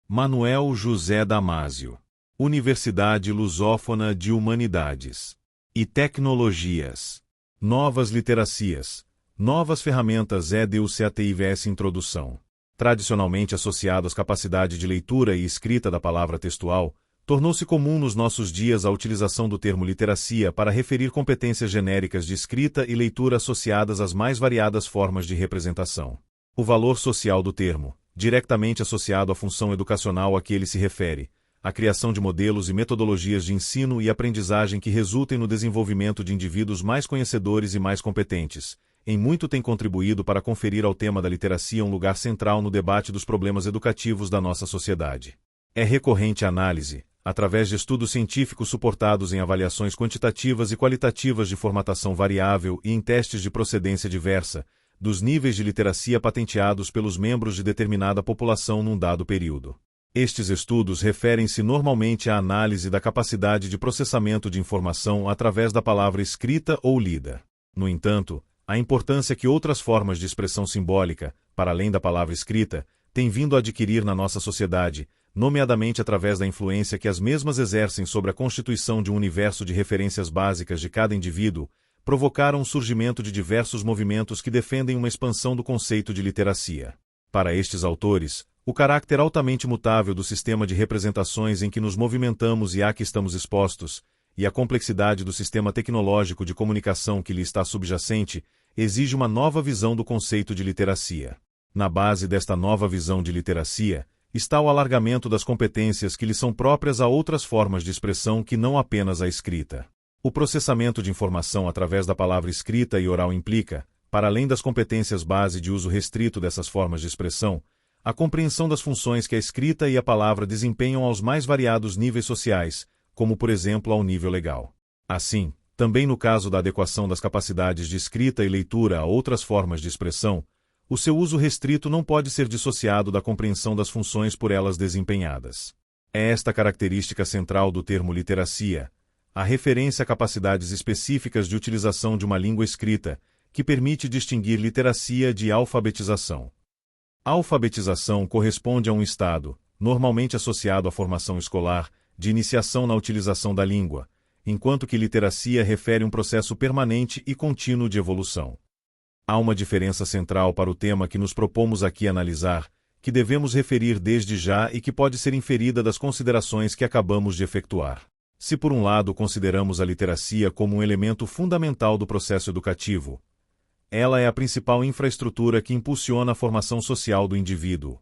Manuel José Damásio. Universidade Lusófona de Humanidades e Tecnologias. Novas literacias. Novas ferramentas EDUCATIVS. Introdução. Tradicionalmente associado às capacidades de leitura e escrita da palavra textual, tornou-se comum nos nossos dias a utilização do termo literacia para referir competências genéricas de escrita e leitura associadas às mais variadas formas de representação. O valor social do termo, diretamente associado à função educacional a que ele se refere, a criação de modelos e metodologias de ensino e aprendizagem que resultem no desenvolvimento de indivíduos mais conhecedores e mais competentes, em muito tem contribuído para conferir ao tema da literacia um lugar central no debate dos problemas educativos da nossa sociedade. É recorrente a análise, através de estudos científicos suportados em avaliações quantitativas e qualitativas de formatação variável e em testes de procedência diversa, dos níveis de literacia patenteados pelos membros de determinada população num dado período. Estes estudos referem-se normalmente à análise da capacidade de processamento de informação através da palavra escrita ou lida. No entanto, a importância que outras formas de expressão simbólica, para além da palavra escrita, têm vindo a adquirir na nossa sociedade, nomeadamente através da influência que as mesmas exercem sobre a constituição de um universo de referências básicas de cada indivíduo, provocaram o surgimento de diversos movimentos que defendem uma expansão do conceito de literacia. Para estes autores, o caráter altamente mutável do sistema de representações em que nos movimentamos e a que estamos expostos, e a complexidade do sistema tecnológico de comunicação que lhe está subjacente, exige uma nova visão do conceito de literacia. Na base desta nova visão de literacia, está o alargamento das competências que lhe são próprias a outras formas de expressão que não apenas a escrita. O processamento de informação através da palavra escrita e oral implica, para além das competências base de uso restrito dessas formas de expressão, a compreensão das funções que a escrita e a palavra desempenham aos mais variados níveis sociais, como por exemplo ao nível legal. Assim, também no caso da adequação das capacidades de escrita e leitura a outras formas de expressão, o seu uso restrito não pode ser dissociado da compreensão das funções por elas desempenhadas. É esta característica central do termo literacia, a referência a capacidades específicas de utilização de uma língua escrita, que permite distinguir literacia de alfabetização. A alfabetização corresponde a um estado, normalmente associado à formação escolar, de iniciação na utilização da língua, enquanto que literacia refere um processo permanente e contínuo de evolução. Há uma diferença central para o tema que nos propomos aqui analisar, que devemos referir desde já e que pode ser inferida das considerações que acabamos de efetuar. Se por um lado consideramos a literacia como um elemento fundamental do processo educativo, ela é a principal infraestrutura que impulsiona a formação social do indivíduo.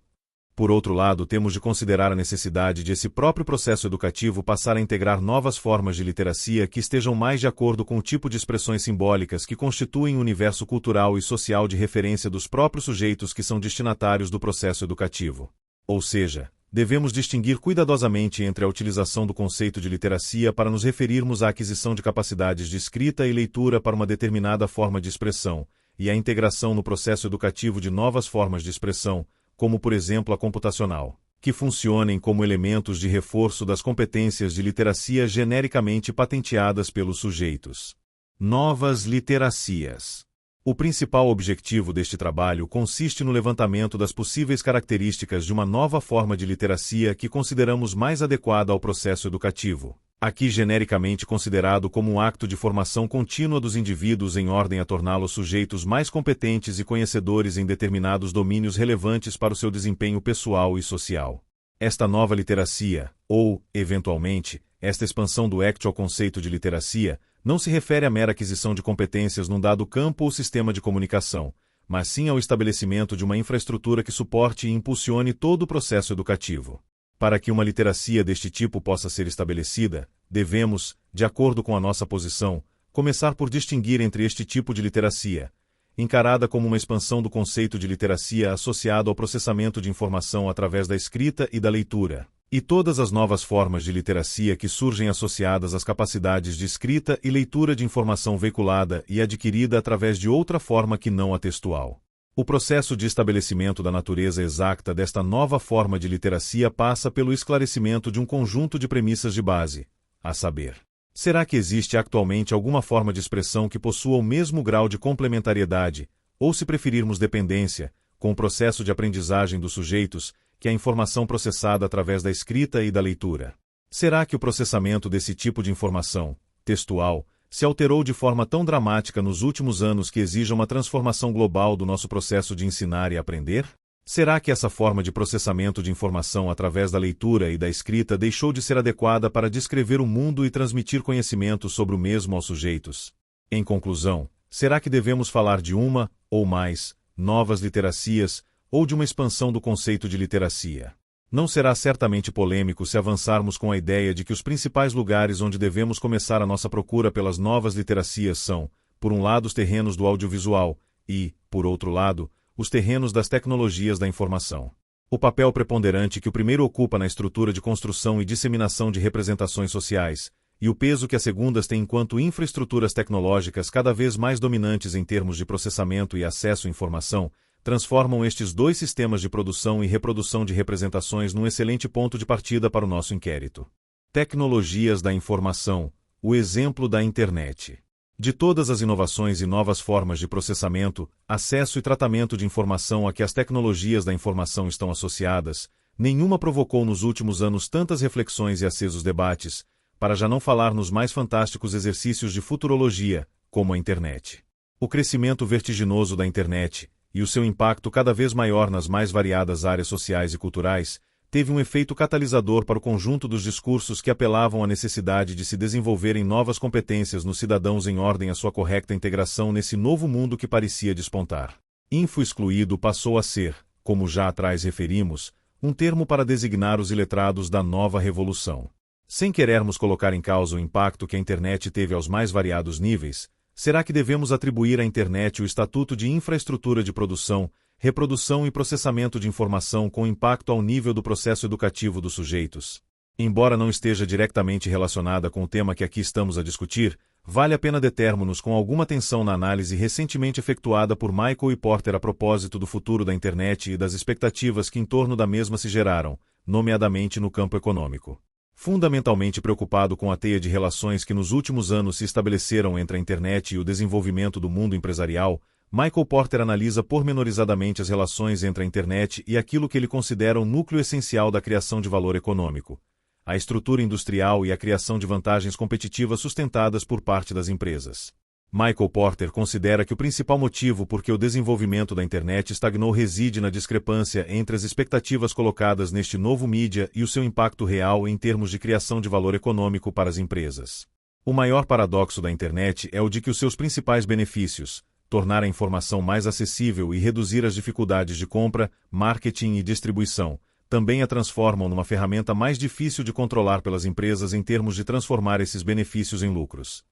Por outro lado, temos de considerar a necessidade de esse próprio processo educativo passar a integrar novas formas de literacia que estejam mais de acordo com o tipo de expressões simbólicas que constituem o universo cultural e social de referência dos próprios sujeitos que são destinatários do processo educativo. Ou seja, devemos distinguir cuidadosamente entre a utilização do conceito de literacia para nos referirmos à aquisição de capacidades de escrita e leitura para uma determinada forma de expressão, e a integração no processo educativo de novas formas de expressão, como por exemplo a computacional, que funcionem como elementos de reforço das competências de literacia genericamente patenteadas pelos sujeitos. Novas literacias. O principal objetivo deste trabalho consiste no levantamento das possíveis características de uma nova forma de literacia que consideramos mais adequada ao processo educativo, aqui genericamente considerado como um acto de formação contínua dos indivíduos em ordem a torná-los sujeitos mais competentes e conhecedores em determinados domínios relevantes para o seu desempenho pessoal e social. Esta nova literacia, ou, eventualmente, esta expansão do ECT ao conceito de literacia, não se refere à mera aquisição de competências num dado campo ou sistema de comunicação, mas sim ao estabelecimento de uma infraestrutura que suporte e impulsione todo o processo educativo. Para que uma literacia deste tipo possa ser estabelecida, devemos, de acordo com a nossa posição, começar por distinguir entre este tipo de literacia, encarada como uma expansão do conceito de literacia associado ao processamento de informação através da escrita e da leitura, e todas as novas formas de literacia que surgem associadas às capacidades de escrita e leitura de informação veiculada e adquirida através de outra forma que não a textual. O processo de estabelecimento da natureza exata desta nova forma de literacia passa pelo esclarecimento de um conjunto de premissas de base, a saber: será que existe atualmente alguma forma de expressão que possua o mesmo grau de complementariedade, ou se preferirmos dependência, com o processo de aprendizagem dos sujeitos, que a informação processada através da escrita e da leitura. Será que o processamento desse tipo de informação, textual, se alterou de forma tão dramática nos últimos anos que exija uma transformação global do nosso processo de ensinar e aprender? Será que essa forma de processamento de informação através da leitura e da escrita deixou de ser adequada para descrever o mundo e transmitir conhecimento sobre o mesmo aos sujeitos? Em conclusão, será que devemos falar de uma, ou mais, novas literacias, ou de uma expansão do conceito de literacia? Não será certamente polêmico se avançarmos com a ideia de que os principais lugares onde devemos começar a nossa procura pelas novas literacias são, por um lado, os terrenos do audiovisual e, por outro lado, os terrenos das tecnologias da informação. O papel preponderante que o primeiro ocupa na estrutura de construção e disseminação de representações sociais, e o peso que as segundas têm enquanto infraestruturas tecnológicas cada vez mais dominantes em termos de processamento e acesso à informação, transformam estes dois sistemas de produção e reprodução de representações num excelente ponto de partida para o nosso inquérito. Tecnologias da informação, o exemplo da internet. De todas as inovações e novas formas de processamento, acesso e tratamento de informação a que as tecnologias da informação estão associadas, nenhuma provocou nos últimos anos tantas reflexões e acesos debates, para já não falar nos mais fantásticos exercícios de futurologia, como a internet. O crescimento vertiginoso da internet, e o seu impacto cada vez maior nas mais variadas áreas sociais e culturais, teve um efeito catalisador para o conjunto dos discursos que apelavam à necessidade de se desenvolverem novas competências nos cidadãos em ordem à sua correta integração nesse novo mundo que parecia despontar. Info-excluído passou a ser, como já atrás referimos, um termo para designar os iletrados da nova revolução. Sem querermos colocar em causa o impacto que a internet teve aos mais variados níveis, será que devemos atribuir à internet o estatuto de infraestrutura de produção, reprodução e processamento de informação com impacto ao nível do processo educativo dos sujeitos? Embora não esteja diretamente relacionada com o tema que aqui estamos a discutir, vale a pena determos-nos com alguma atenção na análise recentemente efetuada por Michael e Porter a propósito do futuro da internet e das expectativas que em torno da mesma se geraram, nomeadamente no campo econômico. Fundamentalmente preocupado com a teia de relações que nos últimos anos se estabeleceram entre a internet e o desenvolvimento do mundo empresarial, Michael Porter analisa pormenorizadamente as relações entre a internet e aquilo que ele considera o núcleo essencial da criação de valor econômico: a estrutura industrial e a criação de vantagens competitivas sustentadas por parte das empresas. Michael Porter considera que o principal motivo por que o desenvolvimento da internet estagnou reside na discrepância entre as expectativas colocadas neste novo mídia e o seu impacto real em termos de criação de valor econômico para as empresas. O maior paradoxo da internet é o de que os seus principais benefícios, tornar a informação mais acessível e reduzir as dificuldades de compra, marketing e distribuição, também a transformam numa ferramenta mais difícil de controlar pelas empresas em termos de transformar esses benefícios em lucros.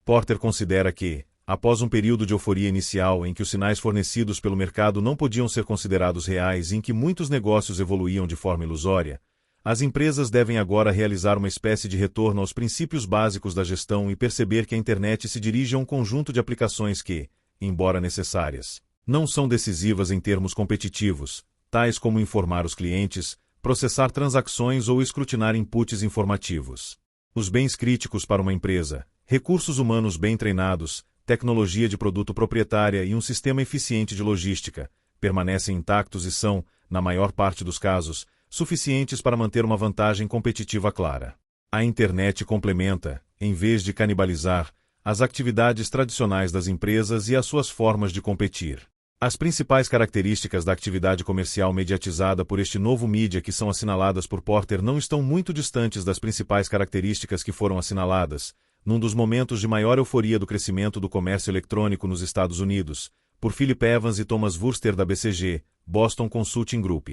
Porter considera que, após um período de euforia inicial em que os sinais fornecidos pelo mercado não podiam ser considerados reais e em que muitos negócios evoluíam de forma ilusória, as empresas devem agora realizar uma espécie de retorno aos princípios básicos da gestão e perceber que a internet se dirige a um conjunto de aplicações que, embora necessárias, não são decisivas em termos competitivos, tais como informar os clientes, processar transações ou escrutinar inputs informativos. Os bens críticos para uma empresa, recursos humanos bem treinados, tecnologia de produto proprietária e um sistema eficiente de logística, permanecem intactos e são, na maior parte dos casos, suficientes para manter uma vantagem competitiva clara. A internet complementa, em vez de canibalizar, as atividades tradicionais das empresas e as suas formas de competir. As principais características da atividade comercial mediatizada por este novo mídia que são assinaladas por Porter não estão muito distantes das principais características que foram assinaladas, num dos momentos de maior euforia do crescimento do comércio eletrônico nos Estados Unidos, por Philip Evans e Thomas Wurster da BCG, Boston Consulting Group.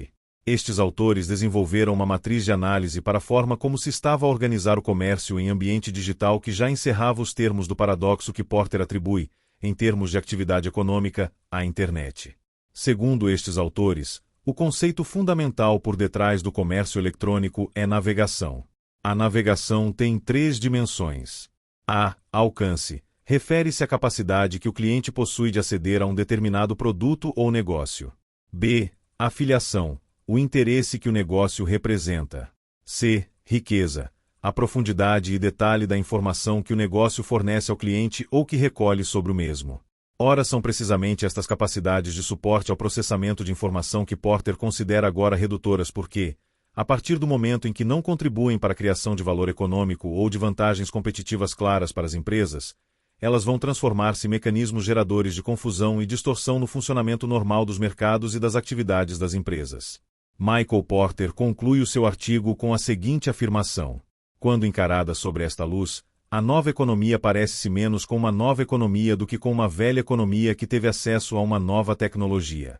Estes autores desenvolveram uma matriz de análise para a forma como se estava a organizar o comércio em ambiente digital que já encerrava os termos do paradoxo que Porter atribui, em termos de atividade econômica, à internet. Segundo estes autores, o conceito fundamental por detrás do comércio eletrônico é navegação. A navegação tem 3 dimensões. A. Alcance. Refere-se à capacidade que o cliente possui de aceder a um determinado produto ou negócio. B. Afiliação. O interesse que o negócio representa. C. Riqueza. A profundidade e detalhe da informação que o negócio fornece ao cliente ou que recolhe sobre o mesmo. Ora, são precisamente estas capacidades de suporte ao processamento de informação que Porter considera agora redutoras porque, a partir do momento em que não contribuem para a criação de valor econômico ou de vantagens competitivas claras para as empresas, elas vão transformar-se em mecanismos geradores de confusão e distorção no funcionamento normal dos mercados e das atividades das empresas. Michael Porter conclui o seu artigo com a seguinte afirmação: quando encarada sobre esta luz, a nova economia parece-se menos com uma nova economia do que com uma velha economia que teve acesso a uma nova tecnologia.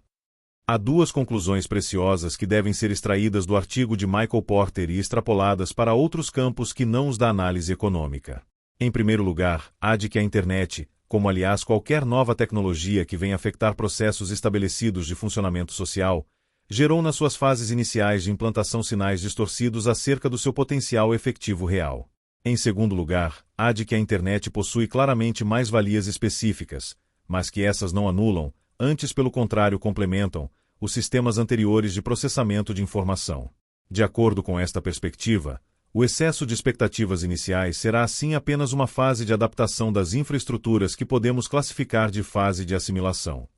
Há duas conclusões preciosas que devem ser extraídas do artigo de Michael Porter e extrapoladas para outros campos que não os da análise econômica. Em primeiro lugar, há de que a internet, como aliás qualquer nova tecnologia que venha afetar processos estabelecidos de funcionamento social, gerou nas suas fases iniciais de implantação sinais distorcidos acerca do seu potencial efetivo real. Em segundo lugar, há de que a internet possui claramente mais-valias específicas, mas que essas não anulam, antes pelo contrário complementam, os sistemas anteriores de processamento de informação. De acordo com esta perspectiva, o excesso de expectativas iniciais será assim apenas uma fase de adaptação das infraestruturas que podemos classificar de fase de assimilação.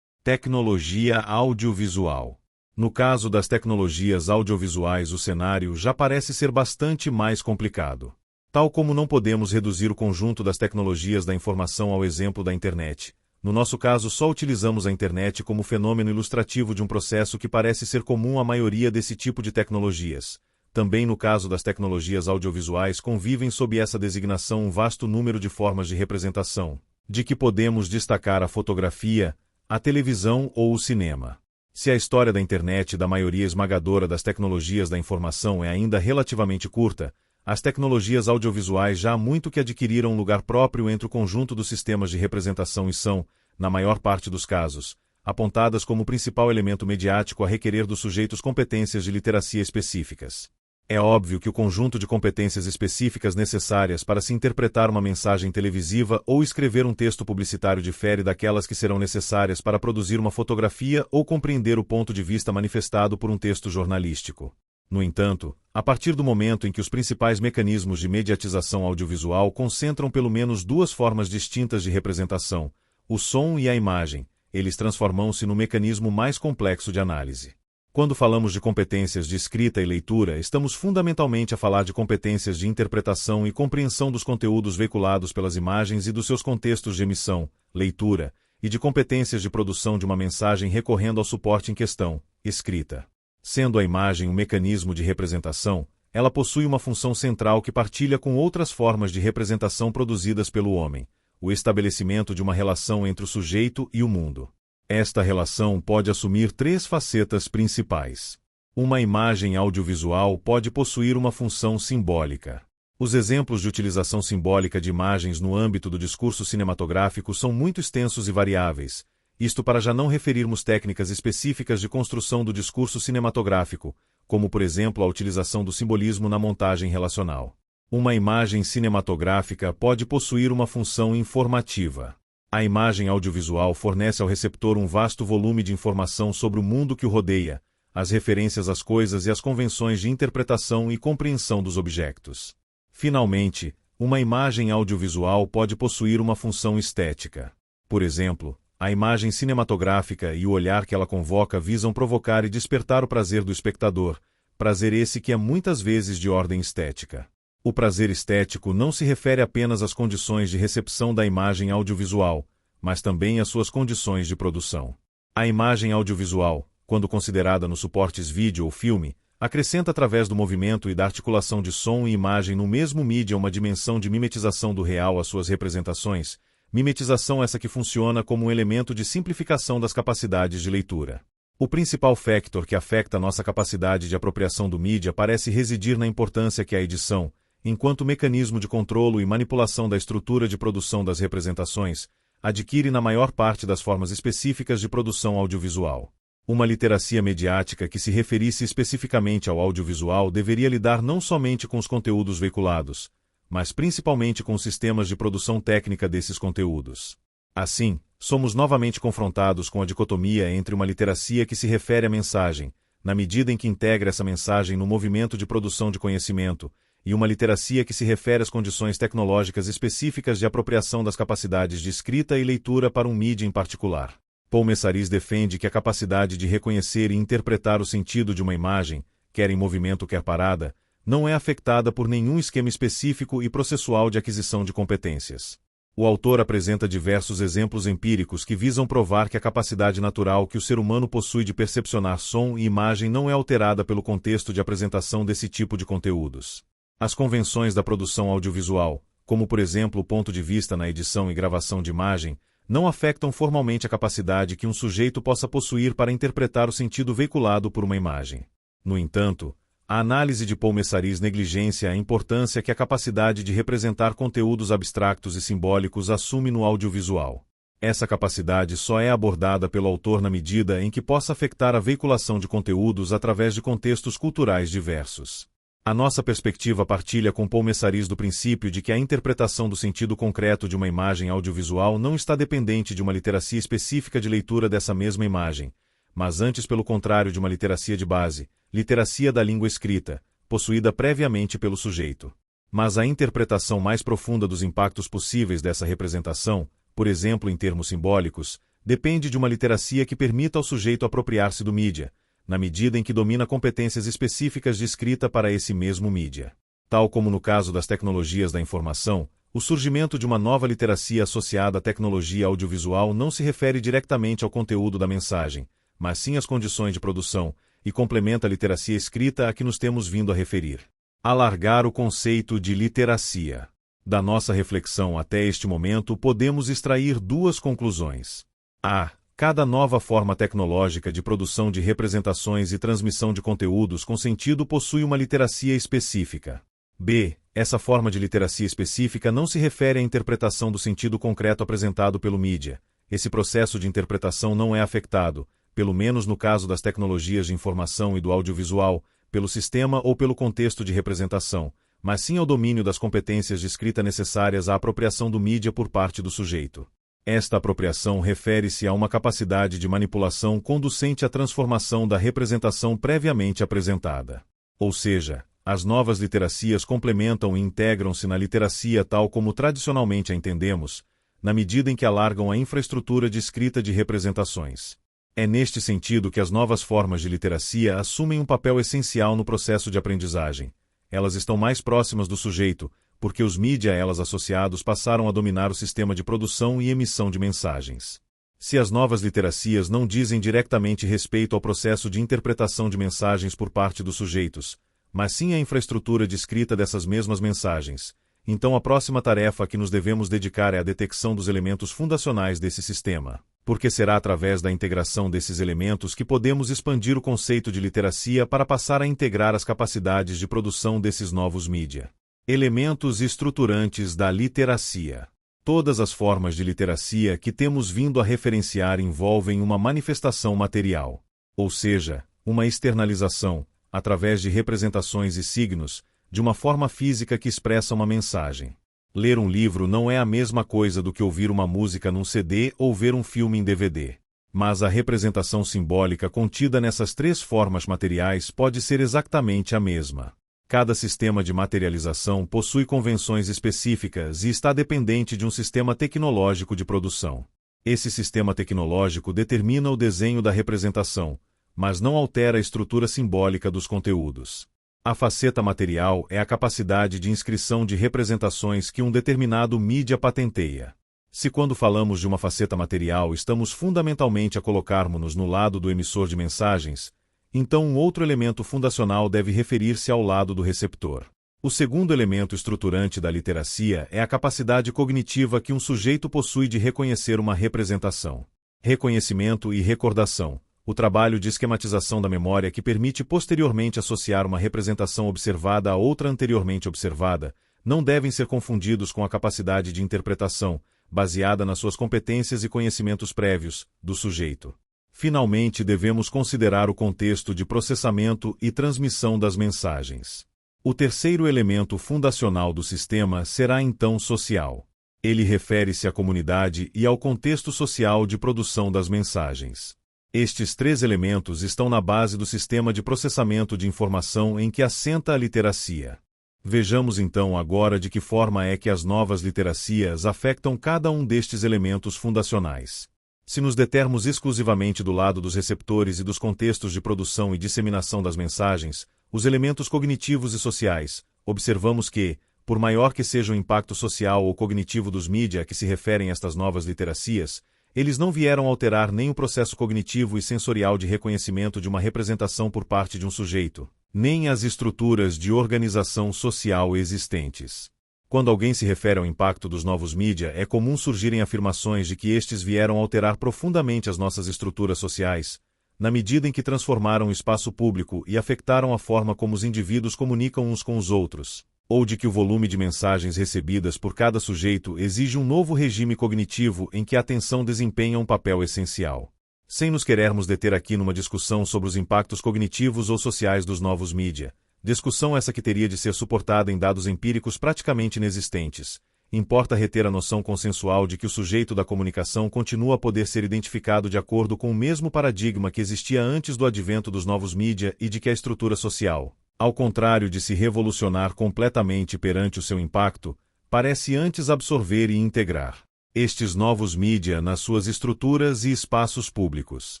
Tecnologia audiovisual. No caso das tecnologias audiovisuais, o cenário já parece ser bastante mais complicado. Tal como não podemos reduzir o conjunto das tecnologias da informação ao exemplo da internet, no nosso caso só utilizamos a internet como fenômeno ilustrativo de um processo que parece ser comum à maioria desse tipo de tecnologias. Também no caso das tecnologias audiovisuais convivem sob essa designação um vasto número de formas de representação, de que podemos destacar a fotografia, a televisão ou o cinema. Se a história da internet e da maioria esmagadora das tecnologias da informação é ainda relativamente curta, as tecnologias audiovisuais já há muito que adquiriram um lugar próprio entre o conjunto dos sistemas de representação e são, na maior parte dos casos, apontadas como principal elemento mediático a requerer dos sujeitos competências de literacia específicas. É óbvio que o conjunto de competências específicas necessárias para se interpretar uma mensagem televisiva ou escrever um texto publicitário difere daquelas que serão necessárias para produzir uma fotografia ou compreender o ponto de vista manifestado por um texto jornalístico. No entanto, a partir do momento em que os principais mecanismos de mediatização audiovisual concentram pelo menos duas formas distintas de representação, o som e a imagem, eles transformam-se no mecanismo mais complexo de análise. Quando falamos de competências de escrita e leitura, estamos fundamentalmente a falar de competências de interpretação e compreensão dos conteúdos veiculados pelas imagens e dos seus contextos de emissão, leitura, e de competências de produção de uma mensagem recorrendo ao suporte em questão, escrita. Sendo a imagem um mecanismo de representação, ela possui uma função central que partilha com outras formas de representação produzidas pelo homem, o estabelecimento de uma relação entre o sujeito e o mundo. Esta relação pode assumir três facetas principais. Uma imagem audiovisual pode possuir uma função simbólica. Os exemplos de utilização simbólica de imagens no âmbito do discurso cinematográfico são muito extensos e variáveis, isto para já não referirmos técnicas específicas de construção do discurso cinematográfico, como por exemplo a utilização do simbolismo na montagem relacional. Uma imagem cinematográfica pode possuir uma função informativa. A imagem audiovisual fornece ao receptor um vasto volume de informação sobre o mundo que o rodeia, as referências às coisas e as convenções de interpretação e compreensão dos objetos. Finalmente, uma imagem audiovisual pode possuir uma função estética. Por exemplo, a imagem cinematográfica e o olhar que ela convoca visam provocar e despertar o prazer do espectador, prazer esse que é muitas vezes de ordem estética. O prazer estético não se refere apenas às condições de recepção da imagem audiovisual, mas também às suas condições de produção. A imagem audiovisual, quando considerada nos suportes vídeo ou filme, acrescenta através do movimento e da articulação de som e imagem no mesmo mídia uma dimensão de mimetização do real às suas representações, mimetização essa que funciona como um elemento de simplificação das capacidades de leitura. O principal factor que afeta nossa capacidade de apropriação do mídia parece residir na importância que a edição, enquanto mecanismo de controlo e manipulação da estrutura de produção das representações, adquire na maior parte das formas específicas de produção audiovisual. Uma literacia mediática que se referisse especificamente ao audiovisual deveria lidar não somente com os conteúdos veiculados, mas principalmente com os sistemas de produção técnica desses conteúdos. Assim, somos novamente confrontados com a dicotomia entre uma literacia que se refere à mensagem, na medida em que integra essa mensagem no movimento de produção de conhecimento, e uma literacia que se refere às condições tecnológicas específicas de apropriação das capacidades de escrita e leitura para um mídia em particular. Paul Messaris defende que a capacidade de reconhecer e interpretar o sentido de uma imagem, quer em movimento quer parada, não é afetada por nenhum esquema específico e processual de aquisição de competências. O autor apresenta diversos exemplos empíricos que visam provar que a capacidade natural que o ser humano possui de percepcionar som e imagem não é alterada pelo contexto de apresentação desse tipo de conteúdos. As convenções da produção audiovisual, como por exemplo o ponto de vista na edição e gravação de imagem, não afetam formalmente a capacidade que um sujeito possa possuir para interpretar o sentido veiculado por uma imagem. No entanto, a análise de Paul Messaris negligencia a importância que a capacidade de representar conteúdos abstractos e simbólicos assume no audiovisual. Essa capacidade só é abordada pelo autor na medida em que possa afetar a veiculação de conteúdos através de contextos culturais diversos. A nossa perspectiva partilha com Paul Messaris do princípio de que a interpretação do sentido concreto de uma imagem audiovisual não está dependente de uma literacia específica de leitura dessa mesma imagem, mas antes pelo contrário de uma literacia de base, literacia da língua escrita, possuída previamente pelo sujeito. Mas a interpretação mais profunda dos impactos possíveis dessa representação, por exemplo em termos simbólicos, depende de uma literacia que permita ao sujeito apropriar-se do mídia, na medida em que domina competências específicas de escrita para esse mesmo mídia. Tal como no caso das tecnologias da informação, o surgimento de uma nova literacia associada à tecnologia audiovisual não se refere diretamente ao conteúdo da mensagem, mas sim às condições de produção, e complementa a literacia escrita a que nos temos vindo a referir. Alargar o conceito de literacia. Da nossa reflexão até este momento podemos extrair duas conclusões. A. Cada nova forma tecnológica de produção de representações e transmissão de conteúdos com sentido possui uma literacia específica. B. Essa forma de literacia específica não se refere à interpretação do sentido concreto apresentado pelo mídia. Esse processo de interpretação não é afetado, pelo menos no caso das tecnologias de informação e do audiovisual, pelo sistema ou pelo contexto de representação, mas sim ao domínio das competências de escrita necessárias à apropriação do mídia por parte do sujeito. Esta apropriação refere-se a uma capacidade de manipulação conducente à transformação da representação previamente apresentada. Ou seja, as novas literacias complementam e integram-se na literacia tal como tradicionalmente a entendemos, na medida em que alargam a infraestrutura de escrita de representações. É neste sentido que as novas formas de literacia assumem um papel essencial no processo de aprendizagem. Elas estão mais próximas do sujeito, porque os mídia a elas associados passaram a dominar o sistema de produção e emissão de mensagens. Se as novas literacias não dizem diretamente respeito ao processo de interpretação de mensagens por parte dos sujeitos, mas sim à infraestrutura de escrita dessas mesmas mensagens, então a próxima tarefa a que nos devemos dedicar é a detecção dos elementos fundacionais desse sistema, porque será através da integração desses elementos que podemos expandir o conceito de literacia para passar a integrar as capacidades de produção desses novos mídia. Elementos estruturantes da literacia. Todas as formas de literacia que temos vindo a referenciar envolvem uma manifestação material, ou seja, uma externalização, através de representações e signos, de uma forma física que expressa uma mensagem. Ler um livro não é a mesma coisa do que ouvir uma música num CD ou ver um filme em DVD. Mas a representação simbólica contida nessas três formas materiais pode ser exatamente a mesma. Cada sistema de materialização possui convenções específicas e está dependente de um sistema tecnológico de produção. Esse sistema tecnológico determina o desenho da representação, mas não altera a estrutura simbólica dos conteúdos. A faceta material é a capacidade de inscrição de representações que um determinado mídia patenteia. Se quando falamos de uma faceta material estamos fundamentalmente a colocarmos-nos no lado do emissor de mensagens, então um outro elemento fundacional deve referir-se ao lado do receptor. O segundo elemento estruturante da literacia é a capacidade cognitiva que um sujeito possui de reconhecer uma representação. Reconhecimento e recordação. O trabalho de esquematização da memória que permite posteriormente associar uma representação observada a outra anteriormente observada, não devem ser confundidos com a capacidade de interpretação, baseada nas suas competências e conhecimentos prévios, do sujeito. Finalmente, devemos considerar o contexto de processamento e transmissão das mensagens. O terceiro elemento fundacional do sistema será então social. Ele refere-se à comunidade e ao contexto social de produção das mensagens. Estes três elementos estão na base do sistema de processamento de informação em que assenta a literacia. Vejamos então agora de que forma é que as novas literacias afetam cada um destes elementos fundacionais. Se nos determos exclusivamente do lado dos receptores e dos contextos de produção e disseminação das mensagens, os elementos cognitivos e sociais, observamos que, por maior que seja o impacto social ou cognitivo dos mídia a que se referem estas novas literacias, eles não vieram alterar nem o processo cognitivo e sensorial de reconhecimento de uma representação por parte de um sujeito, nem as estruturas de organização social existentes. Quando alguém se refere ao impacto dos novos mídia, é comum surgirem afirmações de que estes vieram alterar profundamente as nossas estruturas sociais, na medida em que transformaram o espaço público e afetaram a forma como os indivíduos comunicam uns com os outros, ou de que o volume de mensagens recebidas por cada sujeito exige um novo regime cognitivo em que a atenção desempenha um papel essencial. Sem nos querermos deter aqui numa discussão sobre os impactos cognitivos ou sociais dos novos mídia, discussão essa que teria de ser suportada em dados empíricos praticamente inexistentes, importa reter a noção consensual de que o sujeito da comunicação continua a poder ser identificado de acordo com o mesmo paradigma que existia antes do advento dos novos mídia e de que a estrutura social, ao contrário de se revolucionar completamente perante o seu impacto, parece antes absorver e integrar estes novos mídia nas suas estruturas e espaços públicos.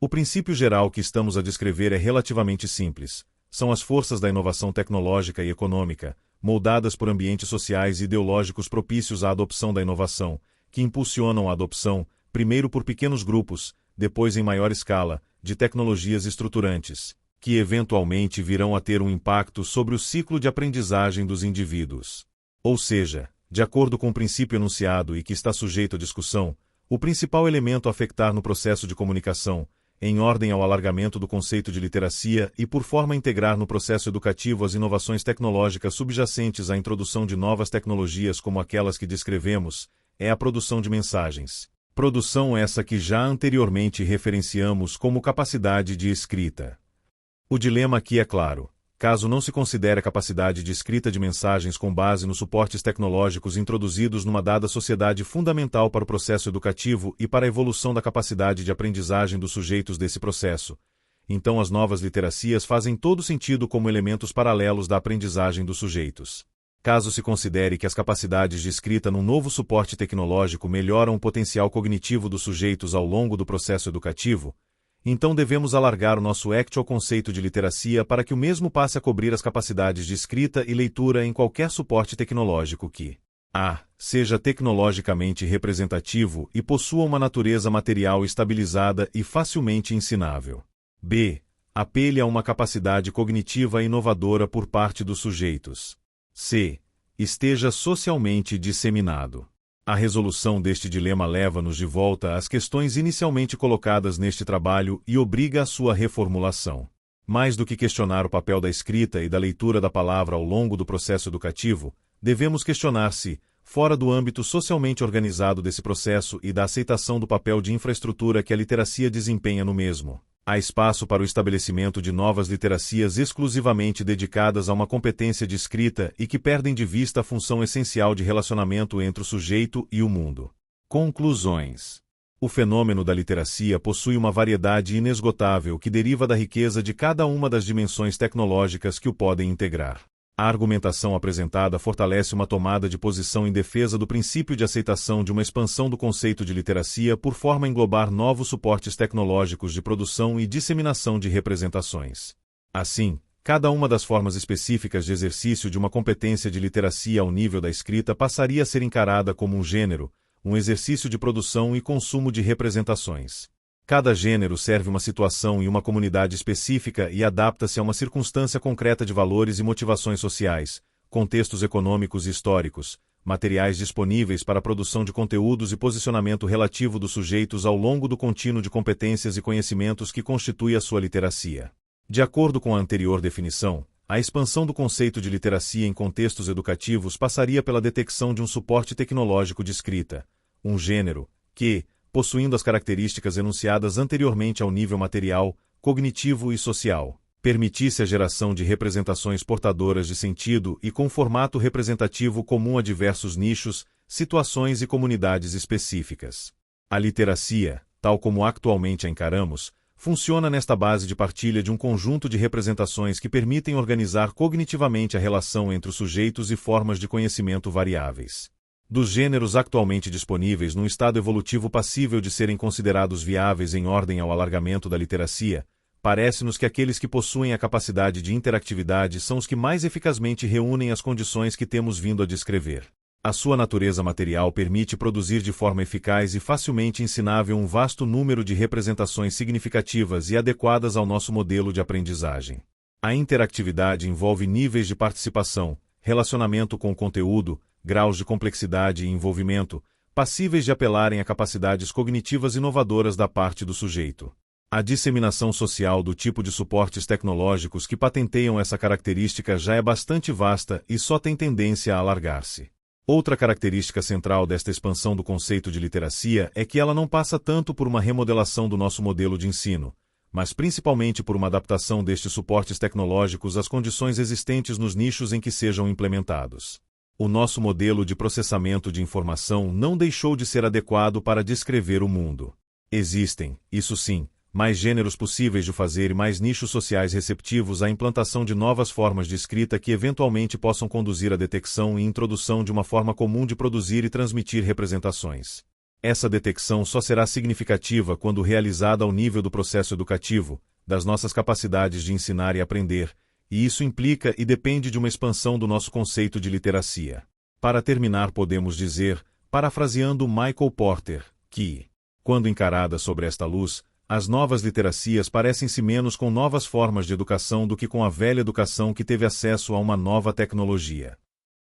O princípio geral que estamos a descrever é relativamente simples. São as forças da inovação tecnológica e econômica, moldadas por ambientes sociais e ideológicos propícios à adopção da inovação, que impulsionam a adopção, primeiro por pequenos grupos, depois em maior escala, de tecnologias estruturantes, que eventualmente virão a ter um impacto sobre o ciclo de aprendizagem dos indivíduos. Ou seja, de acordo com o princípio enunciado e que está sujeito à discussão, o principal elemento a afetar no processo de comunicação, em ordem ao alargamento do conceito de literacia e por forma a integrar no processo educativo as inovações tecnológicas subjacentes à introdução de novas tecnologias como aquelas que descrevemos, é a produção de mensagens. Produção essa que já anteriormente referenciamos como capacidade de escrita. O dilema aqui é claro. Caso não se considere a capacidade de escrita de mensagens com base nos suportes tecnológicos introduzidos numa dada sociedade fundamental para o processo educativo e para a evolução da capacidade de aprendizagem dos sujeitos desse processo, então as novas literacias fazem todo sentido como elementos paralelos da aprendizagem dos sujeitos. Caso se considere que as capacidades de escrita num novo suporte tecnológico melhoram o potencial cognitivo dos sujeitos ao longo do processo educativo, então devemos alargar o nosso actual conceito de literacia para que o mesmo passe a cobrir as capacidades de escrita e leitura em qualquer suporte tecnológico que a. Seja tecnologicamente representativo e possua uma natureza material estabilizada e facilmente ensinável. b. Apele a uma capacidade cognitiva inovadora por parte dos sujeitos. c. Esteja socialmente disseminado. A resolução deste dilema leva-nos de volta às questões inicialmente colocadas neste trabalho e obriga a sua reformulação. Mais do que questionar o papel da escrita e da leitura da palavra ao longo do processo educativo, devemos questionar se, fora do âmbito socialmente organizado desse processo e da aceitação do papel de infraestrutura que a literacia desempenha no mesmo, há espaço para o estabelecimento de novas literacias exclusivamente dedicadas a uma competência de escrita e que perdem de vista a função essencial de relacionamento entre o sujeito e o mundo. Conclusões. O fenômeno da literacia possui uma variedade inesgotável que deriva da riqueza de cada uma das dimensões tecnológicas que o podem integrar. A argumentação apresentada fortalece uma tomada de posição em defesa do princípio de aceitação de uma expansão do conceito de literacia por forma a englobar novos suportes tecnológicos de produção e disseminação de representações. Assim, cada uma das formas específicas de exercício de uma competência de literacia ao nível da escrita passaria a ser encarada como um gênero, um exercício de produção e consumo de representações. Cada gênero serve uma situação e uma comunidade específica e adapta-se a uma circunstância concreta de valores e motivações sociais, contextos econômicos e históricos, materiais disponíveis para a produção de conteúdos e posicionamento relativo dos sujeitos ao longo do contínuo de competências e conhecimentos que constitui a sua literacia. De acordo com a anterior definição, a expansão do conceito de literacia em contextos educativos passaria pela detecção de um suporte tecnológico de escrita, um gênero, que, possuindo as características enunciadas anteriormente ao nível material, cognitivo e social, permitisse a geração de representações portadoras de sentido e com formato representativo comum a diversos nichos, situações e comunidades específicas. A literacia, tal como atualmente a encaramos, funciona nesta base de partilha de um conjunto de representações que permitem organizar cognitivamente a relação entre os sujeitos e formas de conhecimento variáveis. Dos gêneros atualmente disponíveis num estado evolutivo passível de serem considerados viáveis em ordem ao alargamento da literacia, parece-nos que aqueles que possuem a capacidade de interatividade são os que mais eficazmente reúnem as condições que temos vindo a descrever. A sua natureza material permite produzir de forma eficaz e facilmente ensinável um vasto número de representações significativas e adequadas ao nosso modelo de aprendizagem. A interatividade envolve níveis de participação, relacionamento com o conteúdo, graus de complexidade e envolvimento, passíveis de apelarem a capacidades cognitivas inovadoras da parte do sujeito. A disseminação social do tipo de suportes tecnológicos que patenteiam essa característica já é bastante vasta e só tem tendência a alargar-se. Outra característica central desta expansão do conceito de literacia é que ela não passa tanto por uma remodelação do nosso modelo de ensino, mas principalmente por uma adaptação destes suportes tecnológicos às condições existentes nos nichos em que sejam implementados. O nosso modelo de processamento de informação não deixou de ser adequado para descrever o mundo. Existem, isso sim, mais gêneros possíveis de fazer e mais nichos sociais receptivos à implantação de novas formas de escrita que eventualmente possam conduzir à detecção e introdução de uma forma comum de produzir e transmitir representações. Essa detecção só será significativa quando realizada ao nível do processo educativo, das nossas capacidades de ensinar e aprender, e isso implica e depende de uma expansão do nosso conceito de literacia. Para terminar, podemos dizer, parafraseando Michael Porter, que, quando encaradas sobre esta luz, as novas literacias parecem-se menos com novas formas de educação do que com a velha educação que teve acesso a uma nova tecnologia.